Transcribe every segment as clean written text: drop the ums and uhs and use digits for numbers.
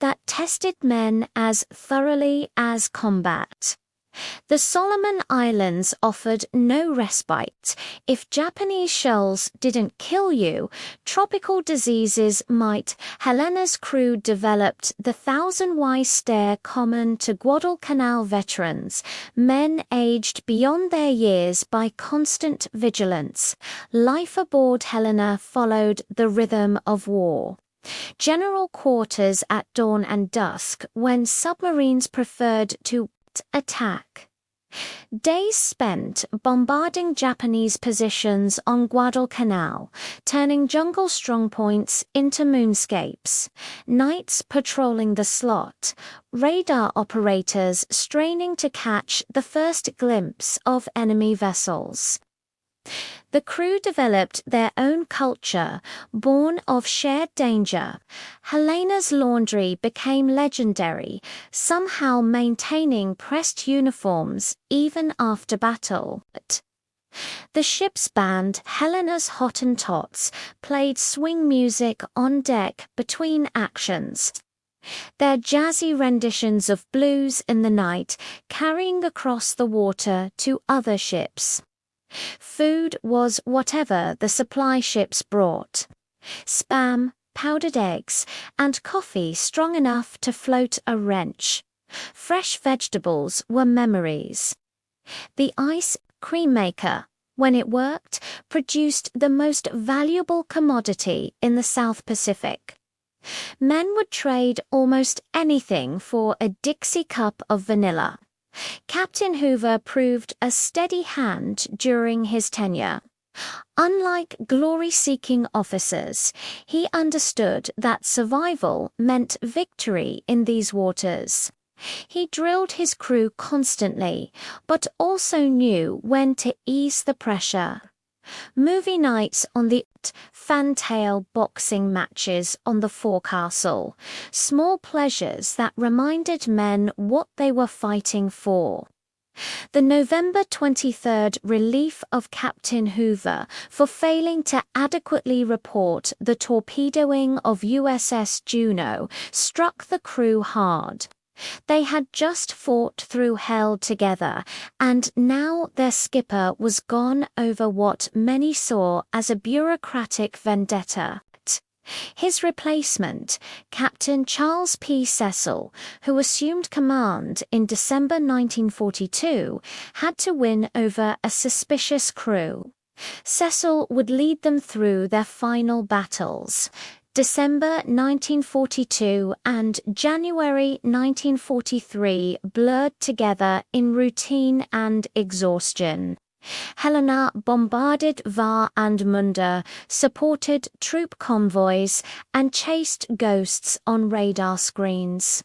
that tested men as thoroughly as combat. The Solomon Islands offered no respite. If Japanese shells didn't kill you, tropical diseases might. Helena's crew developed the 1,000-Y stare common to Guadalcanal veterans, men aged beyond their years by constant vigilance. Life aboard Helena followed the rhythm of war. General quarters at dawn and dusk, when submarines preferred to attack. Days spent bombarding Japanese positions on Guadalcanal, turning jungle strongpoints into moonscapes. Nights patrolling the slot, radar operators straining to catch the first glimpse of enemy vessels. The crew developed their own culture, born of shared danger. Helena's laundry became legendary, somehow maintaining pressed uniforms even after battle. The ship's band, Helena's Hottentots, played swing music on deck between actions. Their jazzy renditions of blues in the night carrying across the water to other ships. Food was whatever the supply ships brought. Spam, powdered eggs, and coffee strong enough to float a wrench. Fresh vegetables were memories. The ice cream maker, when it worked, produced the most valuable commodity in the South Pacific. Men would trade almost anything for a Dixie cup of vanilla. Captain Hoover proved a steady hand during his tenure. Unlike glory-seeking officers, he understood that survival meant victory in these waters. He drilled his crew constantly, but also knew when to ease the pressure. Movie nights on the fantail boxing matches on the forecastle, small pleasures that reminded men what they were fighting for. The November 23rd relief of Captain Hoover for failing to adequately report the torpedoing of USS Juno struck the crew hard. They had just fought through hell together, and now their skipper was gone over what many saw as a bureaucratic vendetta. His replacement, Captain Charles P. Cecil, who assumed command in December 1942, had to win over a suspicious crew. Cecil would lead them through their final battles. December 1942 and January 1943 blurred together in routine and exhaustion. Helena bombarded Var and Munda, supported troop convoys, and chased ghosts on radar screens.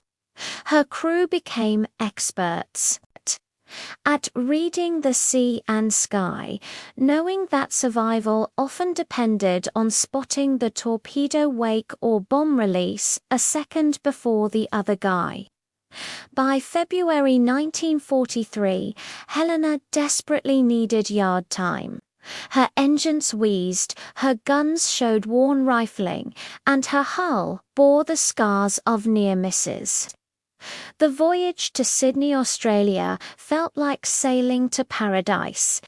Her crew became experts at reading the sea and sky, knowing that survival often depended on spotting the torpedo wake or bomb release a second before the other guy. By February 1943, Helena desperately needed yard time. Her engines wheezed, her guns showed worn rifling, and her hull bore the scars of near misses. The voyage to Sydney, Australia felt like sailing to paradise.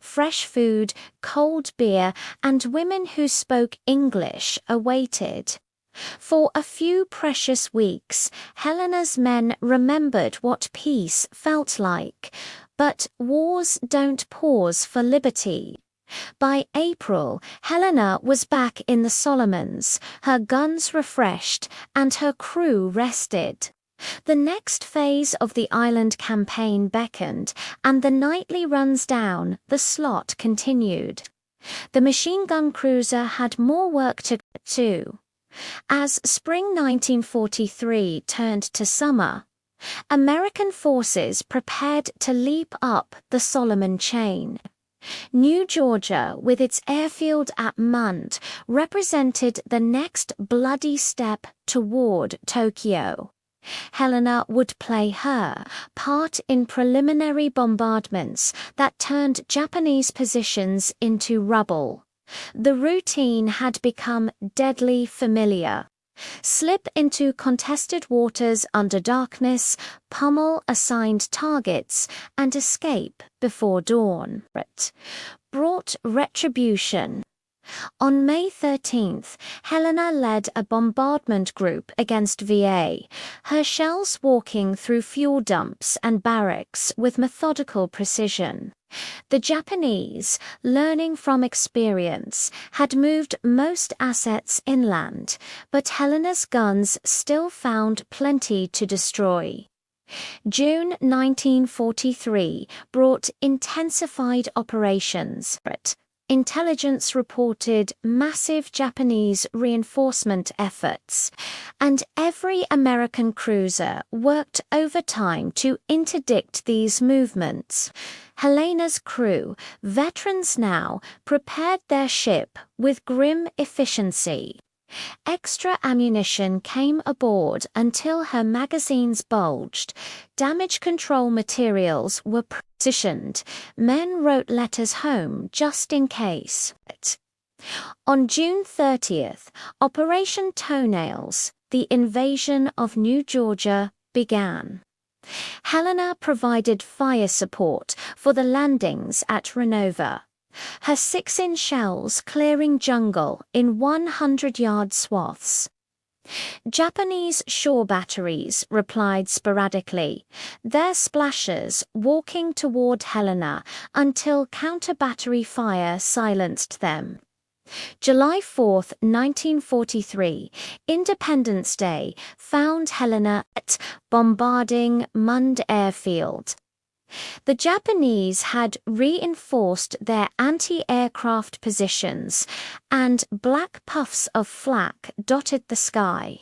Fresh food, cold beer, and women who spoke English awaited. For a few precious weeks, Helena's men remembered what peace felt like. But wars don't pause for liberty. By April, Helena was back in the Solomons, her guns refreshed, and her crew rested. The next phase of the island campaign beckoned, and the nightly runs down the slot continued. The machine gun cruiser had more work to do. As spring 1943 turned to summer, American forces prepared to leap up the Solomon chain. New Georgia, with its airfield at Mund, represented the next bloody step toward Tokyo. Helena would play her part in preliminary bombardments that turned Japanese positions into rubble. The routine had become deadly familiar. Slip into contested waters under darkness, pummel assigned targets, and escape before dawn. Brought retribution. On May 13th, Helena led a bombardment group against VA, her shells walking through fuel dumps and barracks with methodical precision. The Japanese, learning from experience, had moved most assets inland, but Helena's guns still found plenty to destroy. June 1943 brought intensified operations. Intelligence reported massive Japanese reinforcement efforts, and every American cruiser worked overtime to interdict these movements. Helena's crew, veterans now, prepared their ship with grim efficiency. Extra ammunition came aboard until her magazines bulged. Damage control materials were positioned. Men wrote letters home just in case. On June 30th, Operation Toenails, the invasion of New Georgia, began. Helena provided fire support for the landings at Renova, her 6-inch shells clearing jungle in 100-yard swaths. Japanese shore batteries replied sporadically, their splashers walking toward Helena until counter-battery fire silenced them. July 4, 1943, Independence Day, found Helena bombarding Mund Airfield. The Japanese had reinforced their anti-aircraft positions, and black puffs of flak dotted the sky.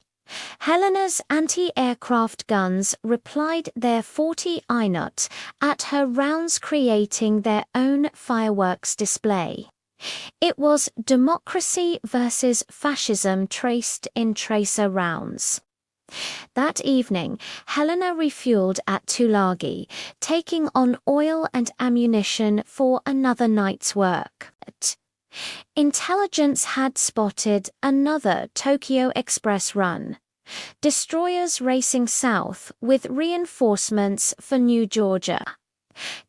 Helena's anti-aircraft guns replied their 40 Inut at her rounds, creating their own fireworks display. It was democracy versus fascism traced in tracer rounds. That evening, Helena refueled at Tulagi, taking on oil and ammunition for another night's work. Intelligence had spotted another Tokyo Express run. Destroyers racing south with reinforcements for New Georgia.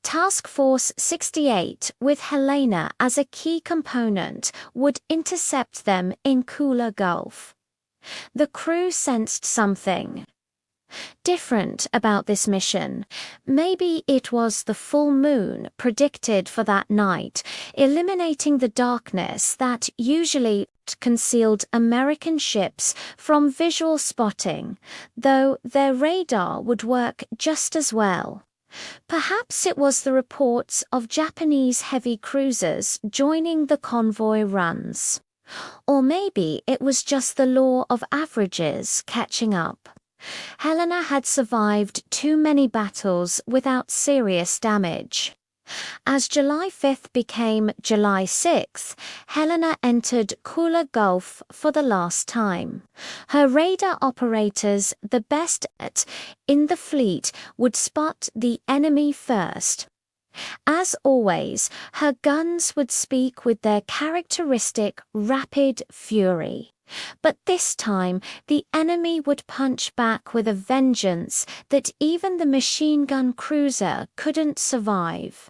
Task Force 68, with Helena as a key component, would intercept them in Kula Gulf. The crew sensed something different about this mission. Maybe it was the full moon predicted for that night, eliminating the darkness that usually concealed American ships from visual spotting, though their radar would work just as well. Perhaps it was the reports of Japanese heavy cruisers joining the convoy runs. Or maybe it was just the law of averages catching up. Helena had survived too many battles without serious damage. As July 5th became July 6th, Helena entered Kula Gulf for the last time. Her radar operators, the best in the fleet, would spot the enemy first. As always, her guns would speak with their characteristic rapid fury. But this time, the enemy would punch back with a vengeance that even the machine gun cruiser couldn't survive.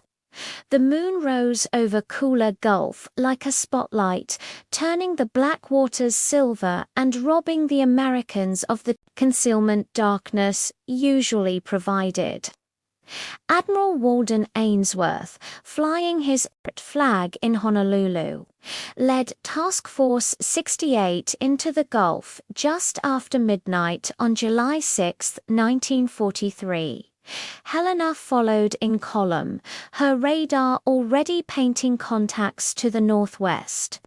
The moon rose over Kula Gulf like a spotlight, turning the black waters silver and robbing the Americans of the concealment darkness usually provided. Admiral Walden Ainsworth, flying his flag in Honolulu, led Task Force 68 into the Gulf just after midnight on July 6, 1943. Helena followed in column, her radar already painting contacts to the northwest.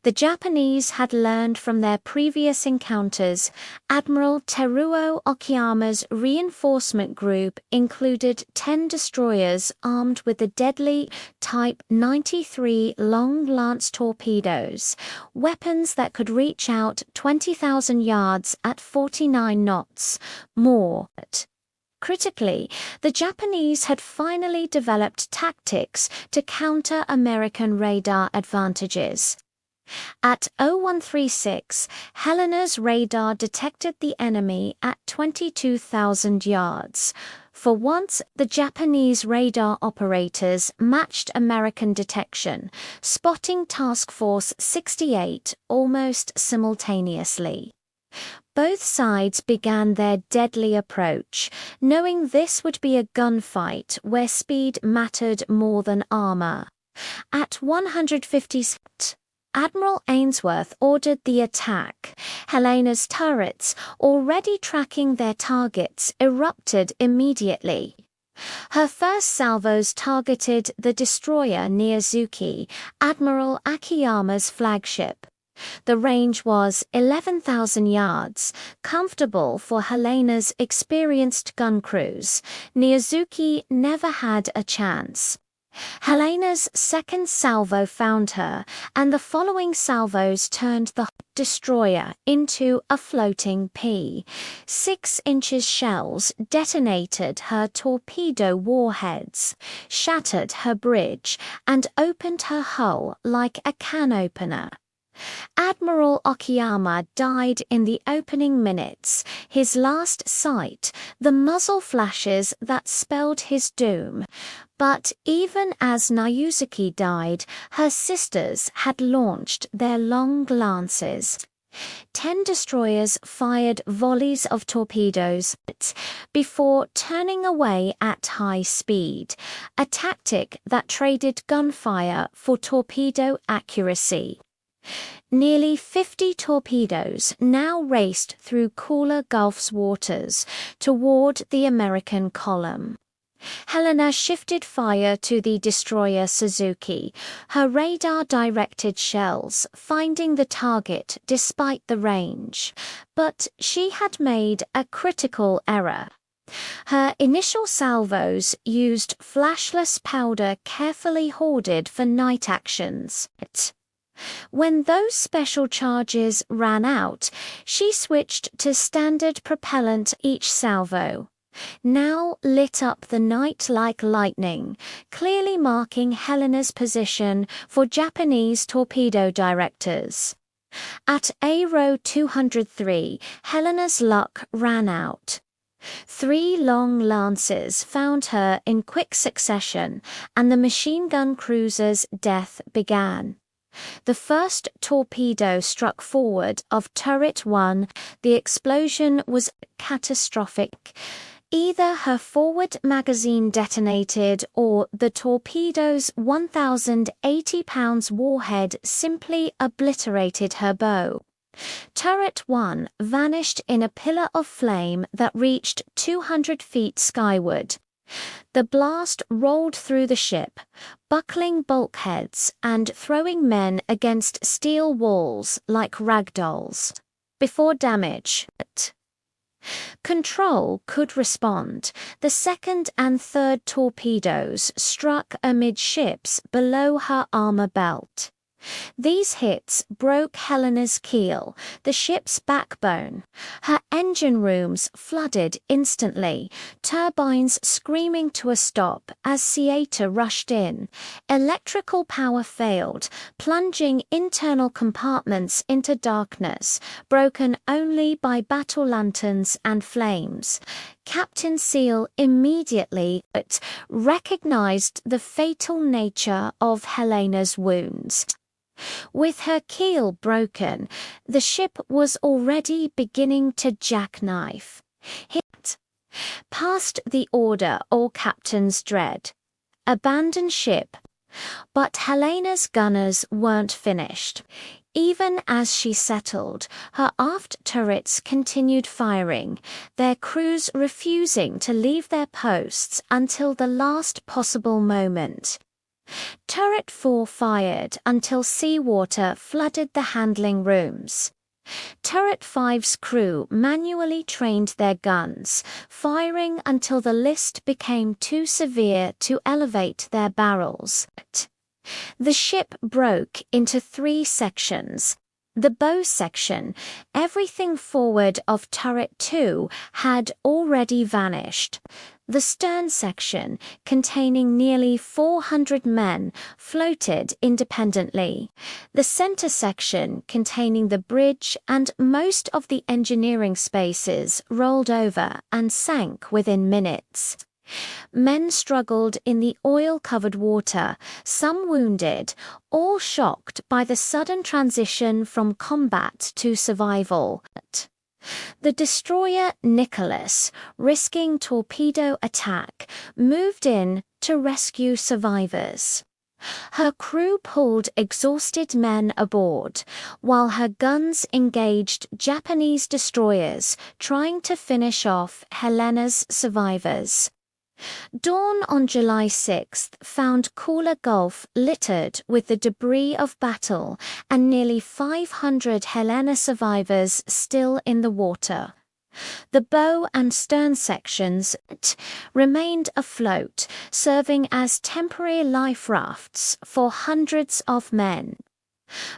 The Japanese had learned from their previous encounters. Admiral Teruo Okiyama's reinforcement group included 10 destroyers armed with the deadly Type 93 long lance torpedoes, weapons that could reach out 20,000 yards at 49 knots, more. Critically, the Japanese had finally developed tactics to counter American radar advantages. At 0136, Helena's radar detected the enemy at 22,000 yards. For once, the Japanese radar operators matched American detection, spotting Task Force 68 almost simultaneously. Both sides began their deadly approach, knowing this would be a gunfight where speed mattered more than armor. At 150, Admiral Ainsworth ordered the attack. Helena's turrets, already tracking their targets, erupted immediately. Her first salvos targeted the destroyer Niazuki, Admiral Akiyama's flagship. The range was 11,000 yards, comfortable for Helena's experienced gun crews. Niazuki never had a chance. Helena's second salvo found her, and the following salvos turned the destroyer into a floating pea. 6-inch shells detonated her torpedo warheads, shattered her bridge, and opened her hull like a can opener. Admiral Akiyama died in the opening minutes, his last sight, the muzzle flashes that spelled his doom. But even as Niazuki died, her sisters had launched their long lances. 10 destroyers fired volleys of torpedoes before turning away at high speed, a tactic that traded gunfire for torpedo accuracy. Nearly 50 torpedoes now raced through Kula Gulf's waters toward the American column. Helena shifted fire to the destroyer Suzuki, her radar-directed shells finding the target despite the range. But she had made a critical error. Her initial salvos used flashless powder carefully hoarded for night actions. When those special charges ran out, she switched to standard propellant each salvo. Now lit up the night like lightning, clearly marking Helena's position for Japanese torpedo directors. At ARO 203, Helena's luck ran out. 3 long lances found her in quick succession, and the machine gun cruiser's death began. The first torpedo struck forward of Turret 1. The explosion was catastrophic. Either her forward magazine detonated or the torpedo's 1,080-pound warhead simply obliterated her bow. Turret 1 vanished in a pillar of flame that reached 200 feet skyward. The blast rolled through the ship, buckling bulkheads and throwing men against steel walls like ragdolls. Before damage, Control could respond. The second and third torpedoes struck amidships below her armor belt. These hits broke Helena's keel, the ship's backbone. Her engine rooms flooded instantly, turbines screaming to a stop as Seata rushed in. Electrical power failed, plunging internal compartments into darkness, broken only by battle lanterns and flames. Captain Seal immediately recognized the fatal nature of Helena's wounds. With her keel broken, the ship was already beginning to jackknife. Hit. Past the order all captains dread. Abandon ship. But Helena's gunners weren't finished. Even as she settled, her aft turrets continued firing, their crews refusing to leave their posts until the last possible moment. Turret 4 fired until seawater flooded the handling rooms. Turret 5's crew manually trained their guns, firing until the list became too severe to elevate their barrels. The ship broke into 3 sections. The bow section, everything forward of Turret 2, had already vanished. The stern section, containing nearly 400 men, floated independently. The center section, containing the bridge and most of the engineering spaces, rolled over and sank within minutes. Men struggled in the oil-covered water, some wounded, all shocked by the sudden transition from combat to survival. The destroyer Nicholas, risking torpedo attack, moved in to rescue survivors. Her crew pulled exhausted men aboard, while her guns engaged Japanese destroyers trying to finish off Helena's survivors. Dawn on July 6 found Kula Gulf littered with the debris of battle and nearly 500 Helena survivors still in the water. The bow and stern sections remained afloat, serving as temporary life rafts for hundreds of men.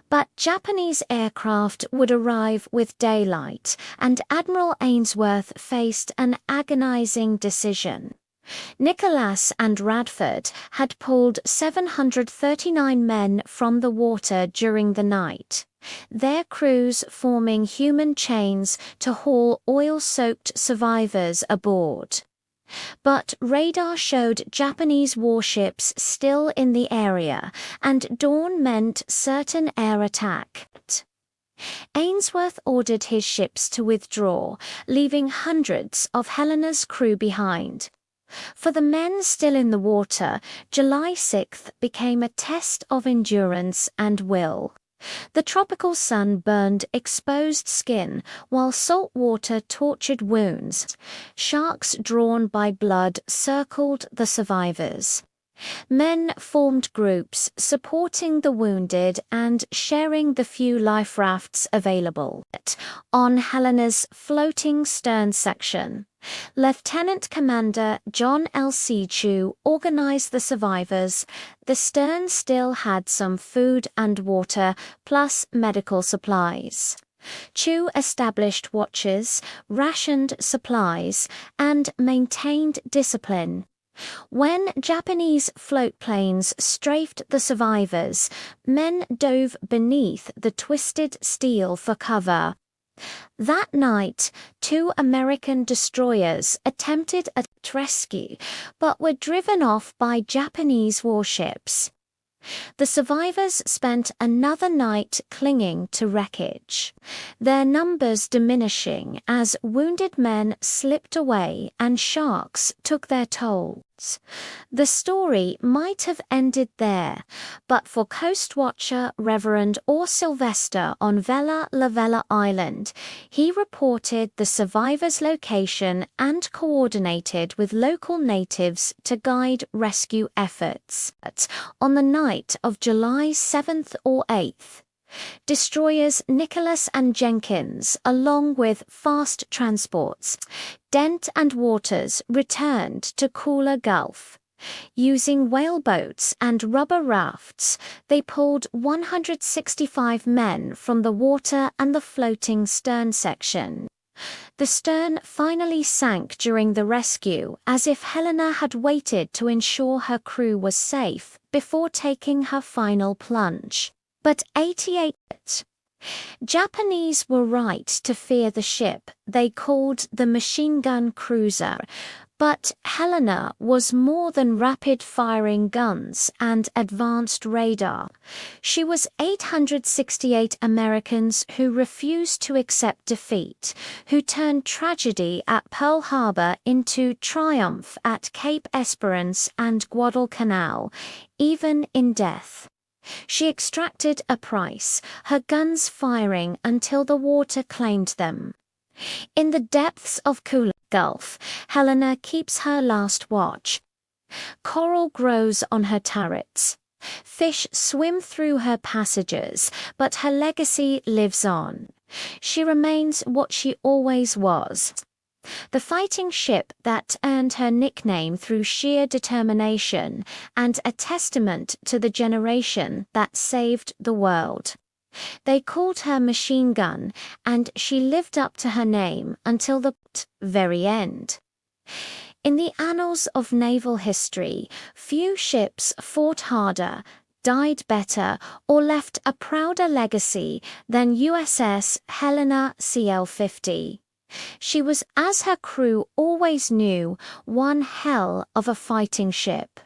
But Japanese aircraft would arrive with daylight, and Admiral Ainsworth faced an agonizing decision. Nicholas and Radford had pulled 739 men from the water during the night, their crews forming human chains to haul oil-soaked survivors aboard. But radar showed Japanese warships still in the area, and dawn meant certain air attack. Ainsworth ordered his ships to withdraw, leaving hundreds of Helena's crew behind. For the men still in the water, July 6 became a test of endurance and will. The tropical sun burned exposed skin, while salt water tortured wounds. Sharks drawn by blood circled the survivors. Men formed groups supporting the wounded and sharing the few life rafts available. On Helena's floating stern section, Lieutenant Commander John L. C. Chu organized the survivors. The stern still had some food and water, plus medical supplies. Chu established watches, rationed supplies, and maintained discipline. When Japanese float planes strafed the survivors, men dove beneath the twisted steel for cover. That night, 2 American destroyers attempted a rescue, but were driven off by Japanese warships. The survivors spent another night clinging to wreckage, their numbers diminishing as wounded men slipped away and sharks took their toll. The story might have ended there, but for Coast Watcher Reverend Or Sylvester on Vela La Vela Island, he reported the survivors' location and coordinated with local natives to guide rescue efforts. On the night of July 7th or 8th, destroyers Nicholas and Jenkins, along with fast transports, Dent and Waters, returned to Kula Gulf. Using whaleboats and rubber rafts, they pulled 165 men from the water and the floating stern section. The stern finally sank during the rescue, as if Helena had waited to ensure her crew was safe before taking her final plunge. But 88 Japanese were right to fear the ship they called the machine gun cruiser, but Helena was more than rapid-firing guns and advanced radar. She was 868 Americans who refused to accept defeat, who turned tragedy at Pearl Harbor into triumph at Cape Esperance and Guadalcanal, even in death. She extracted a price, her guns firing until the water claimed them. In the depths of Kula Gulf, Helena keeps her last watch. Coral grows on her turrets. Fish swim through her passages, but her legacy lives on. She remains what she always was. The fighting ship that earned her nickname through sheer determination, and a testament to the generation that saved the world. They called her Machine Gun, and she lived up to her name until the very end. In the annals of naval history, few ships fought harder, died better, or left a prouder legacy than USS Helena CL-50. She was, as her crew always knew, one hell of a fighting ship.